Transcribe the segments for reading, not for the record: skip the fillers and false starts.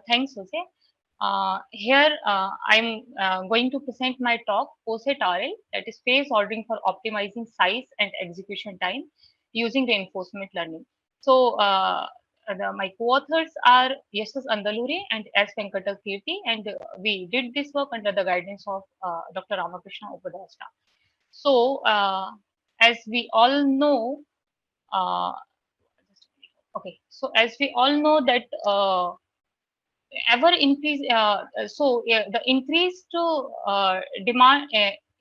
Thanks, Jose. Here, I'm going to present my talk, POSET-RL, that is phase ordering for optimizing size and execution time using reinforcement learning. So, my co-authors are Yashas Andaluri and S. Venkatakeerthy, and we did this work under the guidance of Dr. Ramakrishna Upadrasta. So, as we all know, uh, okay, so as we all know that ever increase the increased demand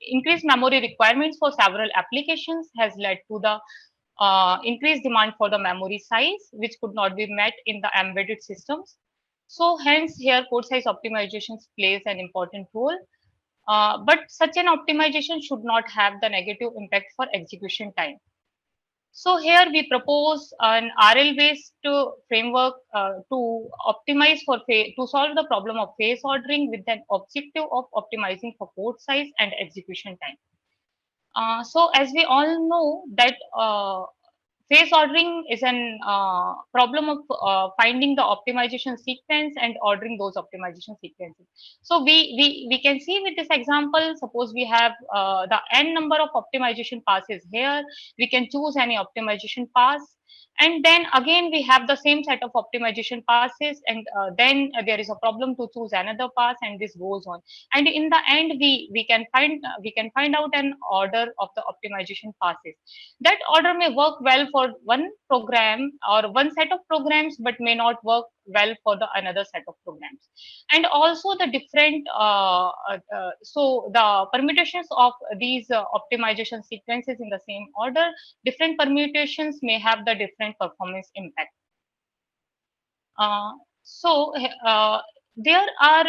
increased memory requirements for several applications has led to the increased demand for the memory size, which could not be met in the embedded systems. So hence here code size optimizations plays an important role, but such an optimization should not have the negative impact for execution time. So here we propose an RL-based framework to optimize to solve the problem of phase ordering with an objective of optimizing for port size and execution time. So as we all know that phase ordering is an problem of finding the optimization sequence and ordering those optimization sequences. So we can see with this example, suppose we have the n number of optimization passes here, we can choose any optimization pass. And then again, we have the same set of optimization passes, and then there is a problem to choose another pass, and this goes on. And in the end, we can find out an order of the optimization passes. That order may work well for one program or one set of programs, but may not work well for the another set of programs. And also the different so the permutations of these optimization sequences in the same order, different permutations may have the different performance impact. uh, so uh, there are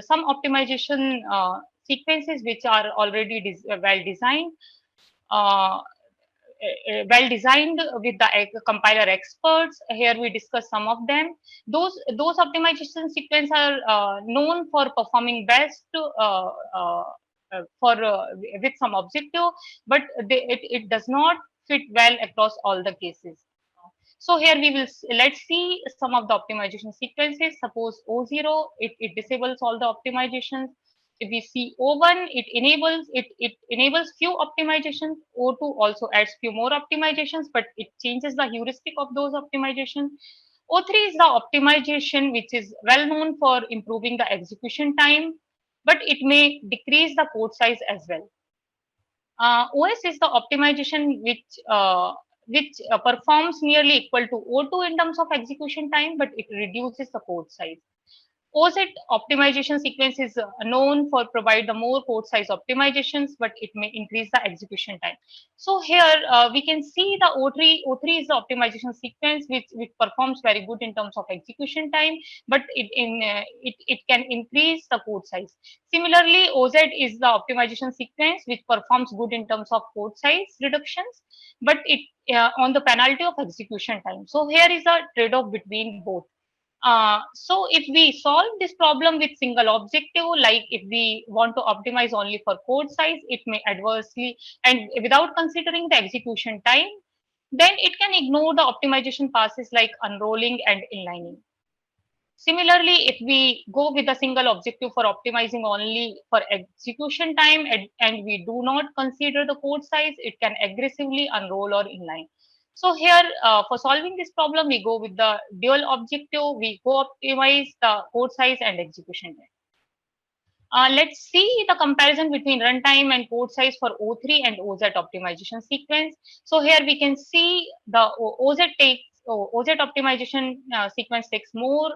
some optimization sequences which are already uh, well designed with the compiler experts. Here we discuss some of them. Those optimization sequences are known for performing best for with some objective, but it does not fit well across all the cases. So here we will let's see some of the optimization sequences. Suppose O0, it disables all the optimizations. If we see O1, it enables few optimizations. O2 also adds few more optimizations, but it changes the heuristic of those optimizations. O3 is the optimization which is well known for improving the execution time, but it may decrease the code size as well. OS is the optimization which performs nearly equal to O2 in terms of execution time, but it reduces the code size. POSET optimization sequence is known for provide the more code size optimizations, but it may increase the execution time. So here we can see the O3 is the optimization sequence which performs very good in terms of execution time, but it can increase the code size. Similarly, OZ is the optimization sequence which performs good in terms of code size reductions, but it on the penalty of execution time. So here is a trade-off between both. So if we solve this problem with single objective, like if we want to optimize only for code size, it may adversely, and without considering the execution time, then it can ignore the optimization passes like unrolling and inlining. Similarly, if we go with a single objective for optimizing only for execution time and we do not consider the code size, it can aggressively unroll or inline. So here, for solving this problem, we go with the dual objective. We go optimize the code size and execution time. Let's see the comparison between runtime and code size for O3 and OZ optimization sequence. So here we can see the OZ optimization sequence takes more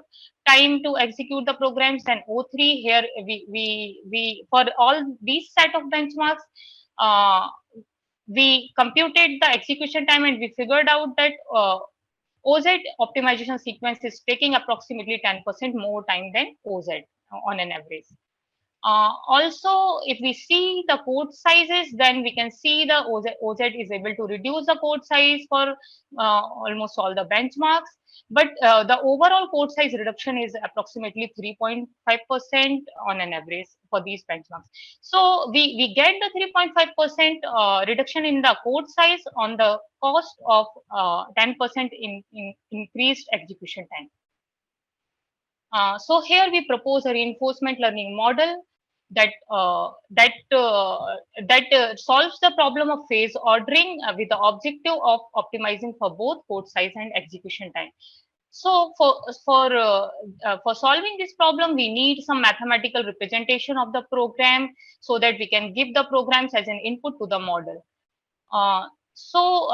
time to execute the programs than O3. Here we for all these set of benchmarks, uh, we computed the execution time and we figured out that OZ optimization sequence is taking approximately 10% more time than OZ on an average. Also, if we see the code sizes, then we can see the OZ is able to reduce the code size for almost all the benchmarks. But the overall code size reduction is approximately 3.5% on an average for these benchmarks. So we get the 3.5% reduction in the code size on the cost of 10% in increased execution time. So here we propose a reinforcement learning model that solves the problem of phase ordering with the objective of optimizing for both code size and execution time. So for solving this problem, we need some mathematical representation of the program so that we can give the programs as an input to the model. Uh, so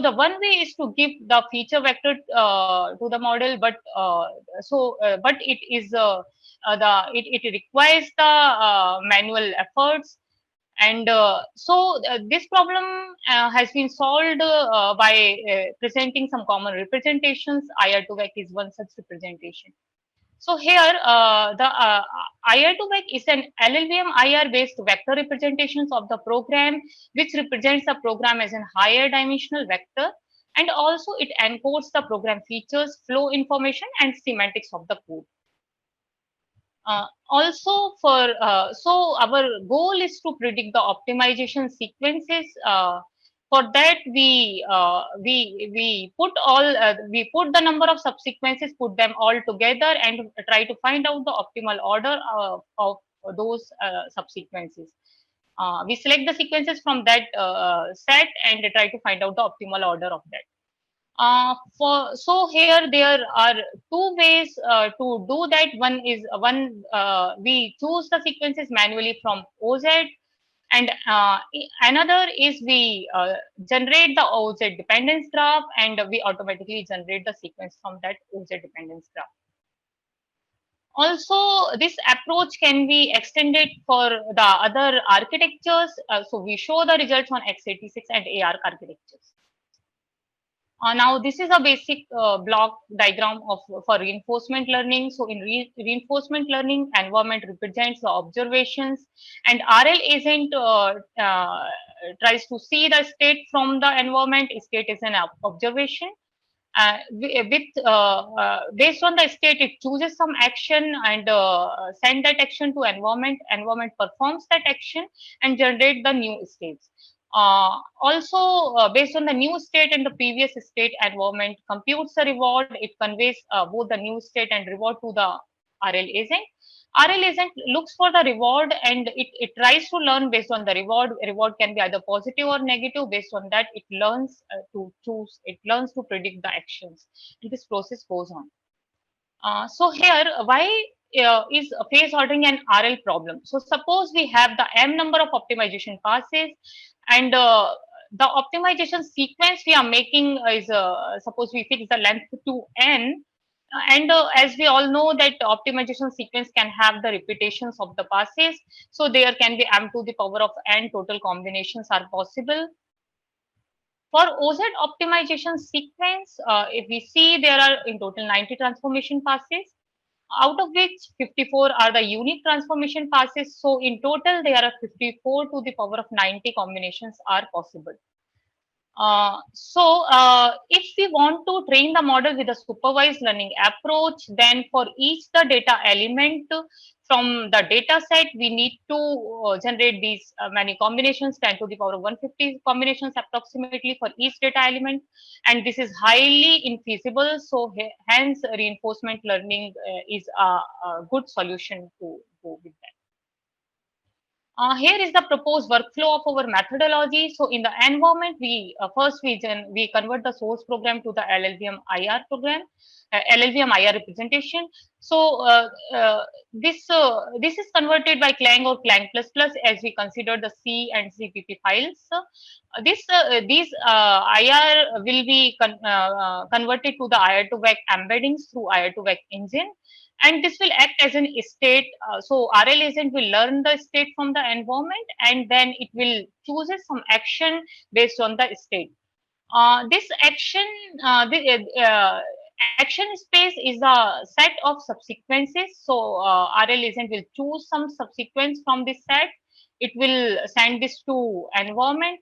the one way is to give the feature vector to the model, but it requires the manual efforts, and this problem has been solved by presenting some common representations. IR2VEC is one such representation. So here, the IR2VEC is an LLVM IR based vector representations of the program, which represents the program as a higher dimensional vector, and also it encodes the program features, flow information, and semantics of the code. Also, so our goal is to predict the optimization sequences. For that, we put the number of subsequences, put them all together, and try to find out the optimal order of those subsequences. We select the sequences from that set and try to find out the optimal order of that. So here there are two ways to do that. We choose the sequences manually from POSET, and another is we generate the OZ dependence graph, and we automatically generate the sequence from that OZ dependence graph. Also, this approach can be extended for the other architectures. So we show the results on x86 and ARC architectures. Now, this is a basic block diagram for reinforcement learning. So, in reinforcement learning, environment represents the observations, and RL agent tries to see the state from the environment. State is an observation. Based on the state, it chooses some action and send that action to environment. Environment performs that action and generate the new states. Also, based on the new state and the previous state, environment computes the reward. It conveys both the new state and reward to the RL agent. RL agent looks for the reward, and it tries to learn based on the reward. Reward can be either positive or negative. Based on that, it learns to choose. It learns to predict the actions. And this process goes on. So here, why is phase ordering an RL problem? So suppose we have the m number of optimization passes, and the optimization sequence we are making is suppose we fix the length to n, and as we all know that optimization sequence can have the repetitions of the passes, so there can be m to the power of n total combinations are possible. For OZ optimization sequence, if we see there are in total 90 transformation passes, out of which 54 are the unique transformation passes. So in total, there are 54 to the power of 90 combinations are possible. If we want to train the model with a supervised learning approach, then for each the data element from the data set, we need to generate these many combinations, 10 to the power of 150 combinations approximately for each data element. And this is highly infeasible. So hence reinforcement learning is a good solution to go with that. Here is the proposed workflow of our methodology. So in the environment, we first we convert the source program to the LLVM IR program, LLVM IR representation. So this is converted by Clang or Clang++ as we consider the C and CPP files. These IR will be converted to the IR2VEC embeddings through IR2VEC engine, and this will act as an state. So RL agent will learn the state from the environment, and then it will chooses some action based on the state. This action, action space is a set of subsequences. So RL agent will choose some subsequence from this set. It will send this to environment,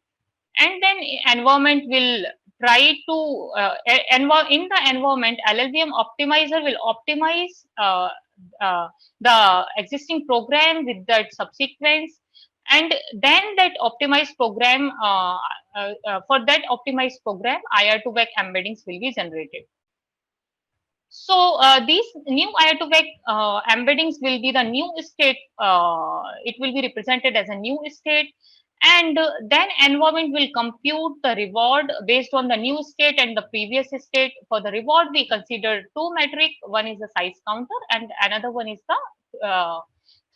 and then environment will try to in the environment, LLVM optimizer will optimize the existing program with that subsequence, and then that optimized program for that optimized program IR2VEC embeddings will be generated. So these new IR2VEC embeddings will be the new state. It will be represented as a new state, and then environment will compute the reward based on the new state and the previous state. For the reward, we consider two metric. One is the size counter, and another one is the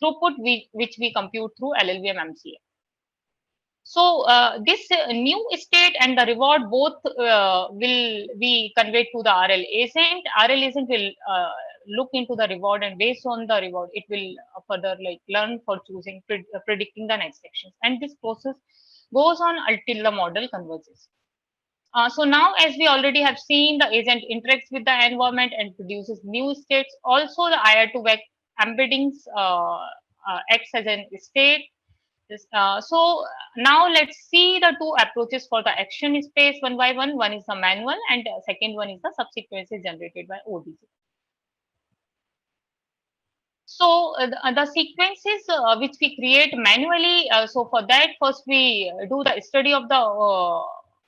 throughput, which we compute through LLVM MCA. So this new state and the reward both will be conveyed to the RL agent. RL agent will look into the reward, and based on the reward, it will further like learn for choosing predicting the next actions. And this process goes on until the model converges. So now, as we already have seen, the agent interacts with the environment and produces new states. Also, the IR2VEC embeddings acts as an state. So now let's see the two approaches for the action space one by one. One is the manual, and second one is the subsequences generated by ODG. So the sequences which we create manually. So for that, first we do the study of the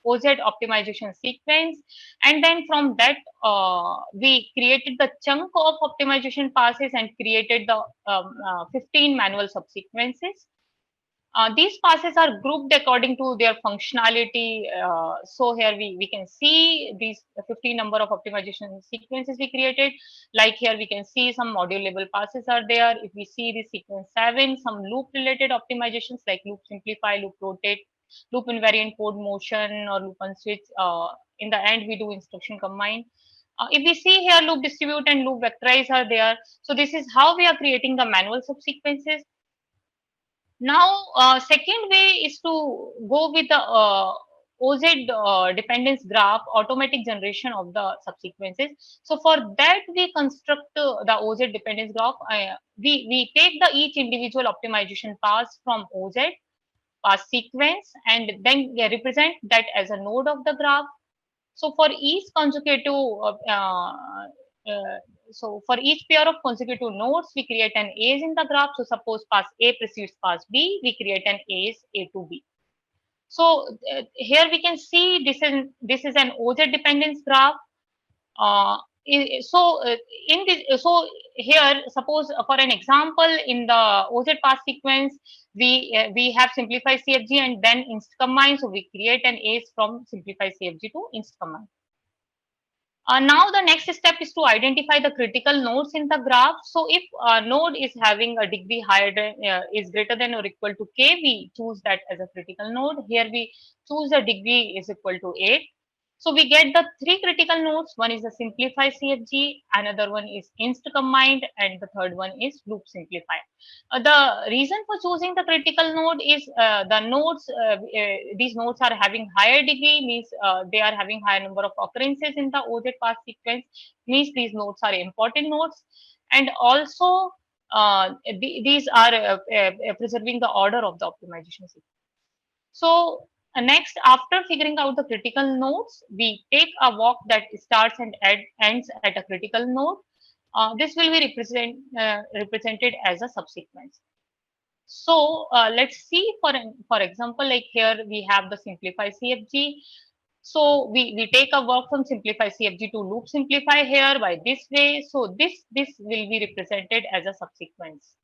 OZ optimization sequence, and then from that we created the chunk of optimization passes and created the 15 manual subsequences. These passes are grouped according to their functionality. So here we can see these 50 number of optimization sequences we created. Like here we can see some module level passes are there. If we see the sequence 7, some loop related optimizations like loop simplify, loop rotate, loop invariant code motion, or loop unswitch. In the end, we do instruction combine. If we see here, loop distribute and loop vectorize are there. So this is how we are creating the manual subsequences. Now, second way is to go with the OZ dependence graph, automatic generation of the subsequences. So for that, we construct the OZ dependence graph. We take the each individual optimization pass from OZ pass sequence, and then represent that as a node of the graph. So for each consecutive uh, so for each pair of consecutive nodes, we create an A's in the graph. So suppose pass A precedes pass B, we create an A's A to B. So here we can see this is an OZ dependence graph. Uh, so in this, so here suppose for an example in the OZ pass sequence, we have simplify CFG and then inst combine. So we create an A's from simplify CFG to inst combine. Now the next step is to identify the critical nodes in the graph. So if a node is having a degree higher than is greater than or equal to k, we choose that as a critical node. Here we choose the degree is equal to 8. So we get the three critical nodes. One is the simplify CFG, another one is inst combined, and the third one is loop simplify. The reason for choosing the critical node is the nodes, these nodes are having higher degree, means they are having higher number of occurrences in the OZ path sequence, means these nodes are important nodes. And also, these are preserving the order of the optimization sequence. So next, after figuring out the critical nodes, we take a walk that starts and ends at a critical node. This will be represented as a subsequence. So let's see for example, like here we have the simplify CFG. So we take a work from simplify CFG to loop simplify here by this way. So this will be represented as a subsequence.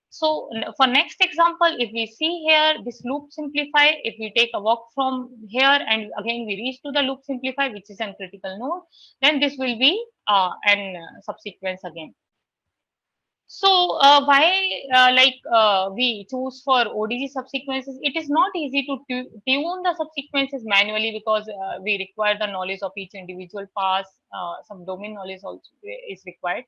So for next example, if we see here this loop simplify, if we take a walk from here and again we reach to the loop simplify, which is a critical node, then this will be an subsequence again. So why we choose for ODG subsequences? It is not easy to tune the subsequences manually because we require the knowledge of each individual pass. Some domain knowledge also is required,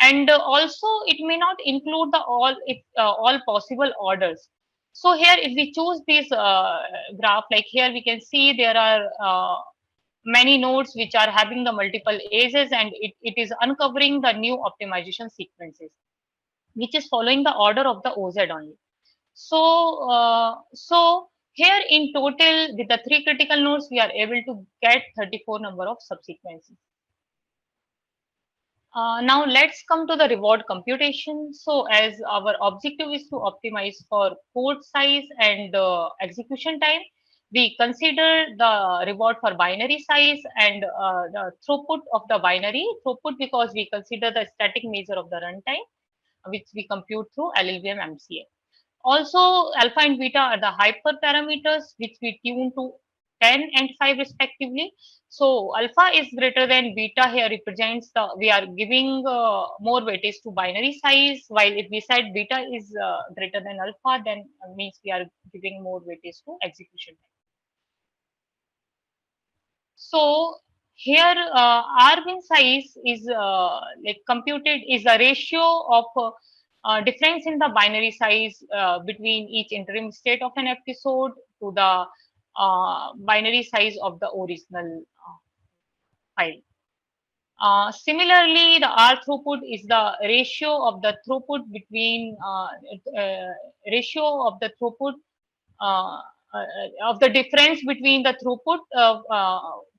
and also it may not include the all possible orders. So here, if we choose this graph, like here we can see there are many nodes which are having the multiple ages, and it is uncovering the new optimization sequences, which is following the order of the OZ only. So here in total, with the three critical nodes, we are able to get 34 number of subsequences. Now let's come to the reward computation. So as our objective is to optimize for code size and execution time, we consider the reward for binary size and the throughput of the binary throughput, because we consider the static measure of the runtime, which we compute through LLVM MCA. Also, alpha and beta are the hyperparameters which we tune to 10 and 5 respectively. So alpha is greater than beta here represents we are giving more weightage to binary size, while if we said beta is greater than alpha, then means we are giving more weightage to execution time. So here R bin size is like computed is a ratio of difference in the binary size between each interim state of an episode to the binary size of the original file. Similarly, the R throughput is the ratio of the throughput between ratio of the throughput of the difference between the throughput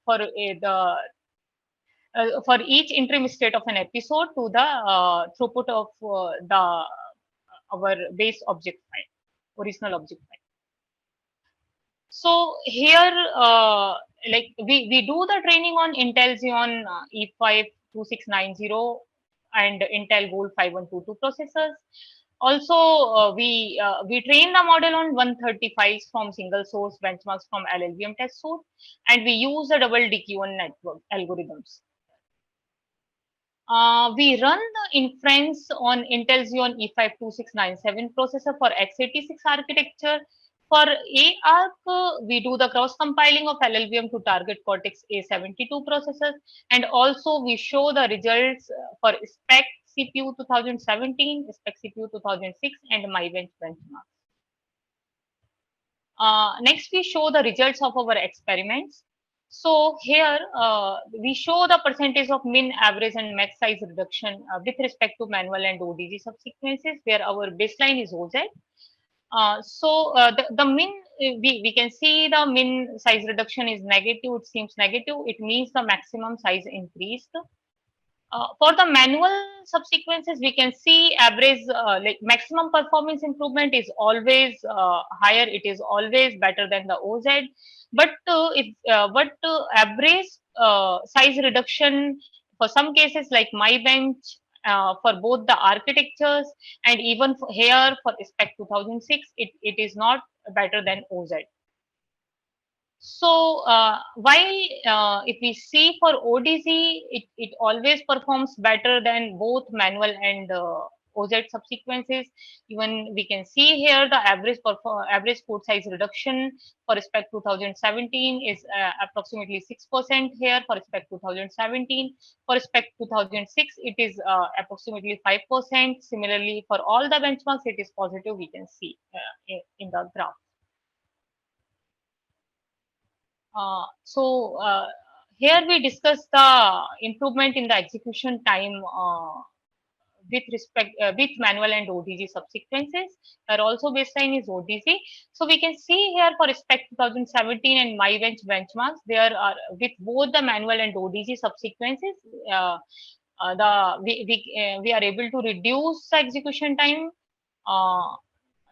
for for each interim state of an episode to the throughput of the our base object file, original object file. So here, like we do the training on Intel Xeon E5 2690 and Intel Gold 5122 processors. Also, we train the model on 135s from single source benchmarks from LLVM test suite, and we use the double DQ1 network algorithms. We run the inference on Intel Xeon E5 2697 processor for x86 architecture. For ARC, we do the cross compiling of LLVM to target Cortex A72 processors, and also we show the results for SPEC CPU 2017, SPEC CPU 2006, and MyBench benchmark. Next, we show the results of our experiments. So here we show the percentage of min, average, and max size reduction with respect to manual and ODG subsequences, where our baseline is OZ. The min, we can see the min size reduction is negative. It seems negative. It means the maximum size increased. For the manual subsequences, we can see average, like maximum performance improvement is always higher. It is always better than the OZ. But average size reduction for some cases like MyBench, for both the architectures and even for here for SPEC 2006, it is not better than OZ. So while if we see for ODZ, it always performs better than both manual and OZ subsequences. Even we can see here the average code size reduction for SPEC 2017 is approximately 6% here for SPEC 2017. For SPEC 2006, it is approximately 5%. Similarly, for all the benchmarks, it is positive. We can see in the graph. Here we discuss the improvement in the execution time with respect with manual and ODG subsequences. There also baseline is ODG. So we can see here for SPEC 2017 and MyBench benchmarks, there are with both the manual and ODG subsequences, we are able to reduce the execution time.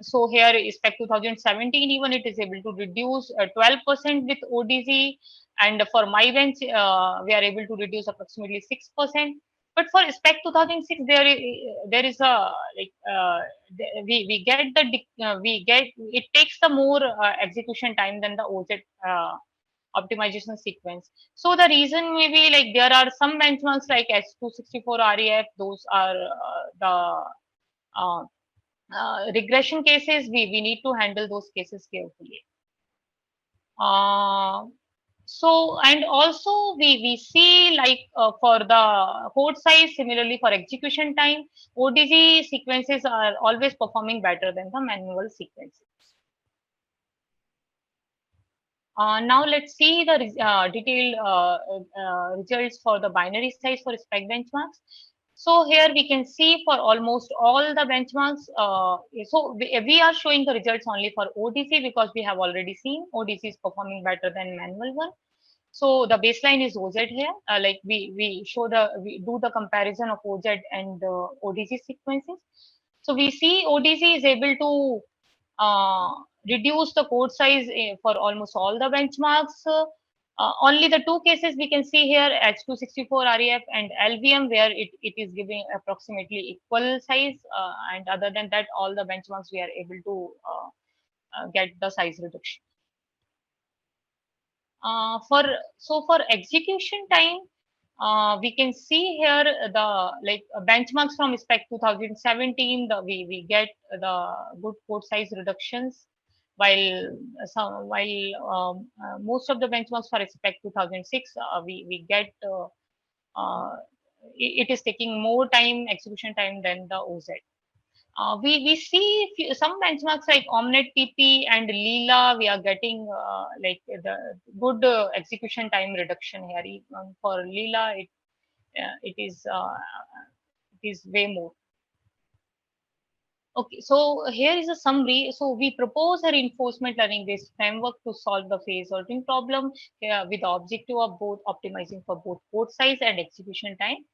So here SPEC 2017, even it is able to reduce 12% with ODG, and for MyBench, we are able to reduce approximately 6%. But for SPEC 2006, there is a like we get it takes the more execution time than the OZ optimization sequence. So the reason may be like there are some benchmarks like H264 REF, those are the regression cases. We need to handle those cases carefully. And also we see like for the code size, similarly for execution time, ODG sequences are always performing better than the manual sequences. Now let's see the detailed results for the binary size for SPEC benchmarks. So here we can see for almost all the benchmarks. So we are showing the results only for ODC because we have already seen ODC is performing better than manual one. So the baseline is OZ here. Like we do the comparison of OZ and ODC sequences. So we see ODC is able to reduce the code size for almost all the benchmarks. Only the two cases we can see here, H264 REF and LVM, where it is giving approximately equal size. And other than that, all the benchmarks we are able to get the size reduction. For execution time, we can see here the benchmarks from SPEC 2017. We get the good code size reductions, while most of the benchmarks for SPEC 2006 we get it is taking more time execution time than the OZ. We see some benchmarks like Omnet PP and Leela. We are getting the good execution time reduction here. Even for Leela, it is way more. Okay, so here is a summary. So we propose a reinforcement learning based framework to solve the phase sorting problem with the objective of both optimizing for both code size and execution time.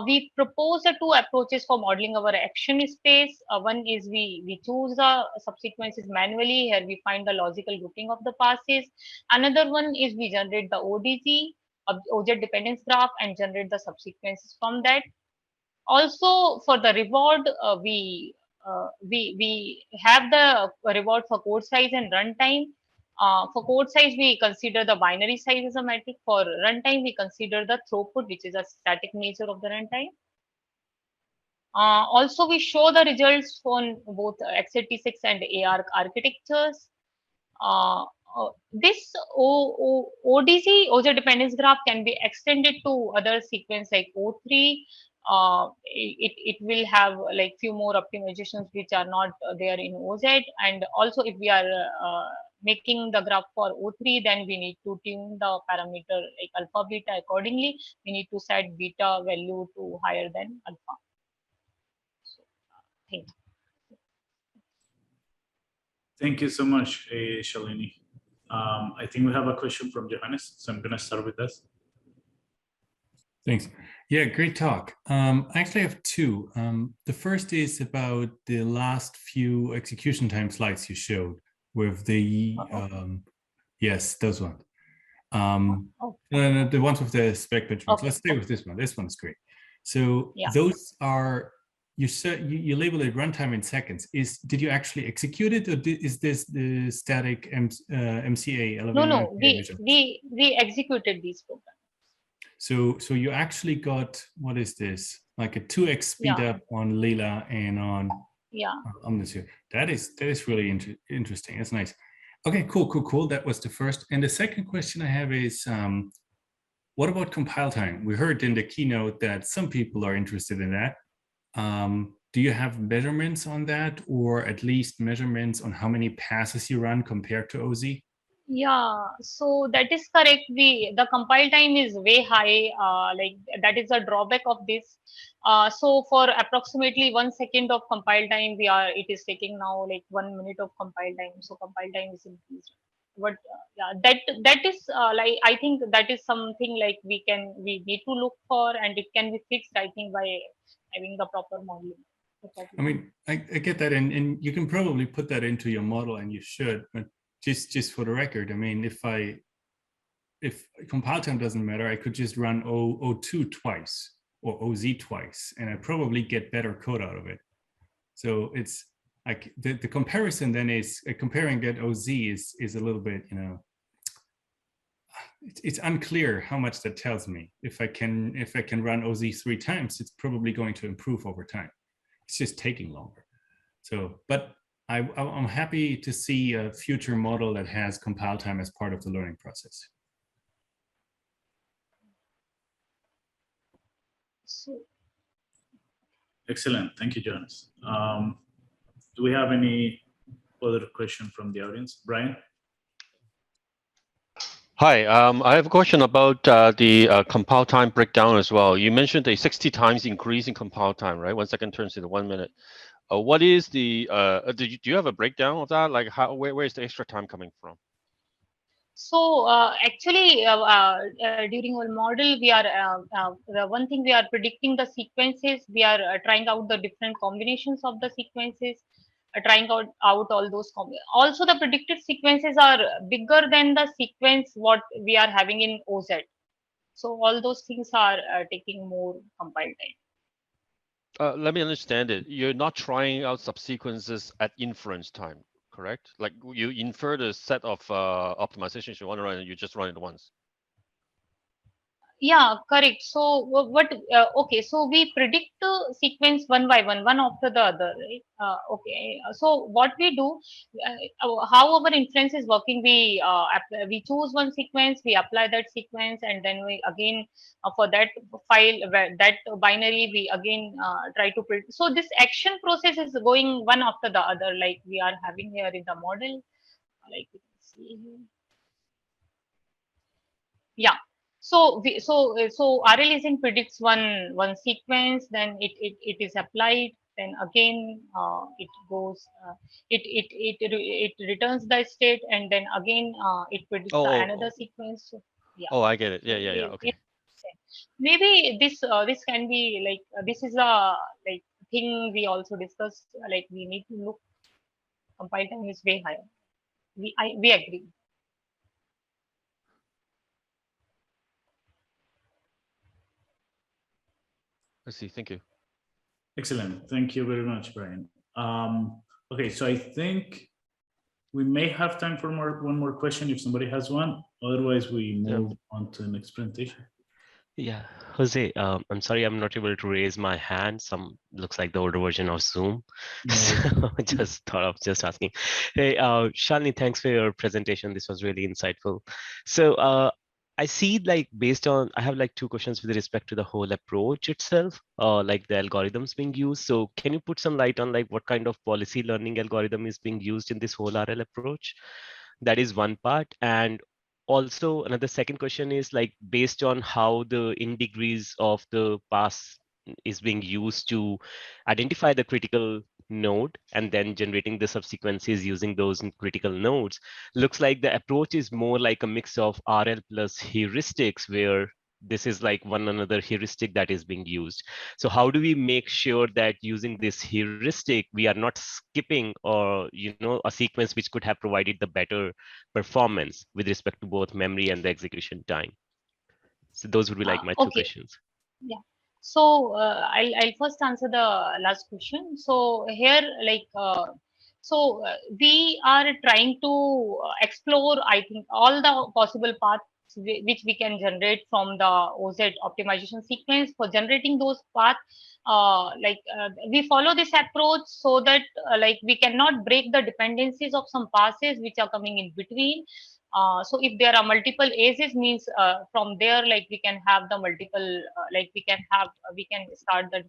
We propose the two approaches for modeling our action space. One is we choose the subsequences manually. Here we find the logical grouping of the passes. Another one is we generate the ODG, object dependence graph, and generate the subsequences from that. Also, for the reward, we have the reward for code size and runtime. For code size, we consider the binary size as a metric. For runtime, we consider the throughput, which is a static nature of the runtime. Also, we show the results on both x86 and ARC architectures. This ODC, object dependence graph, can be extended to other sequence like O3. It will have like few more optimizations which are not there in OZ. And also, if we are making the graph for O3, then we need to tune the parameter like alpha beta accordingly. We need to set beta value to higher than alpha. So, thank you. Thank you so much, Shalini. I think we have a question from Johannes, so I'm going to start with this. Thanks. Yeah, great talk. I actually have two. The first is about the last few execution time slides you showed with the, yes, those ones. The ones with the spec benchmarks. Okay. Let's stay with this one. This one's great. So yeah. Those are, you said you label it runtime in seconds. Did you actually execute it, or is this the static MCA? No, we executed these programs. So you actually got, what is this, like a 2x speed up on Leela and on this here. That is really interesting. That's nice. Okay, cool. That was the first. And the second question I have is, what about compile time? We heard in the keynote that some people are interested in that. Do you have measurements on that, or at least measurements on how many passes you run compared to OZ? Yeah, so that is correct. The compile time is way high. Like that is a drawback of this. So for approximately 1 second of compile time, it is taking now like 1 minute of compile time. So compile time is increased. But yeah, that is like, I think that is something like we need to look for, and it can be fixed, I think, by having the proper modeling. I mean, I get that, and you can probably put that into your model, and you should, but just for the record, I mean, if compile time doesn't matter, I could just run O2 twice or OZ twice, and I probably get better code out of it. So it's like the comparison then is comparing that OZ is a little bit, you know, it's unclear how much that tells me. If I can run OZ 3 times, it's probably going to improve over time. It's just taking longer. So, but I'm happy to see a future model that has compile time as part of the learning process. Excellent. Thank you, Jonas. Do we have any other question from the audience? Brian? Hi, I have a question about the compile time breakdown as well. You mentioned a 60 times increase in compile time, right? 1 second turns into 1 minute. What is the, do you have a breakdown of that? Like where is the extra time coming from? So actually, during our model, we are the one thing we are predicting the sequences. We are trying out the different combinations of the sequences. trying out all those also the predicted sequences are bigger than the sequence what we are having in OZ. So all those things are taking more compile time. Let me understand it. You're not trying out subsequences at inference time, correct? Like you infer the set of optimizations you want to run, and you just run it once. Yeah, correct. So what? Okay, so we predict the sequence one by one after the other, right? Okay. So what we do, how our inference is working, we choose one sequence, we apply that sequence, and then we again for that file that binary we again try to predict. So this action process is going one after the other, like we are having here in the model, like you can see here. Yeah. So RL is in predicts one sequence, then it is applied, then again it goes it returns the state, and then again it predicts another sequence. So, yeah. Oh, I get it. Yeah, So yeah, yeah. Okay. maybe this can be like this is a like thing we also discussed. Like we need to look compile time is way higher. We agree. I see. Thank you. Excellent. Thank you very much, Brian. Okay, so I think we may have time for one more question if somebody has one. Otherwise, we move on to the next presentation. Yeah, Jose, I'm sorry I'm not able to raise my hand. Looks like the older version of Zoom. So just thought of just asking. Hey, Shalini, thanks for your presentation. This was really insightful. So I see like based on, I have like two questions with respect to the whole approach itself, like the algorithms being used. So can you put some light on like what kind of policy learning algorithm is being used in this whole RL approach? That is one part. And also another second question is like based on how the in degrees of the pass is being used to identify the critical node and then generating the subsequences using those critical nodes, looks like the approach is more like a mix of RL plus heuristics, where this is like one another heuristic that is being used. So how do we make sure that using this heuristic we are not skipping or a sequence which could have provided the better performance with respect to both memory and the execution time? So those would be like my two Okay. questions. Yeah. So I'll first answer the last question. So here, like, we are trying to explore, I think, all the possible paths which we can generate from the OZ optimization sequence. For generating those paths, we follow this approach so that like we cannot break the dependencies of some passes which are coming in between. So if there are multiple aces, means from there, like we can have the multiple, like we can start the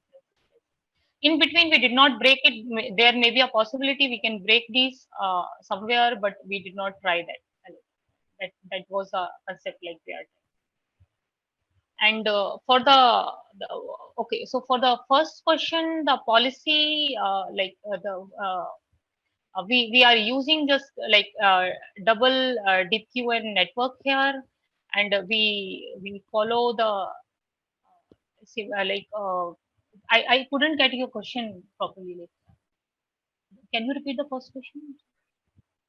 in between. We did not break it. There may be a possibility we can break these somewhere, but we did not try that. That was a concept like that. And okay, so for the first question, the policy, we are using just like double deep QN network here, and we follow the like I couldn't get your question properly. Like, can you repeat the first question?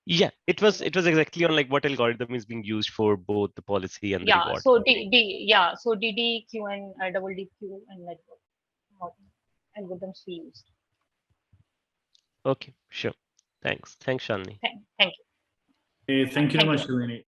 Yeah, it was exactly on like what algorithm is being used for both the policy and the reward. So so DDQN double DQ and network algorithms we used. Okay, sure. Thanks, Shalini. Thank you. Thank you very much, Shalini.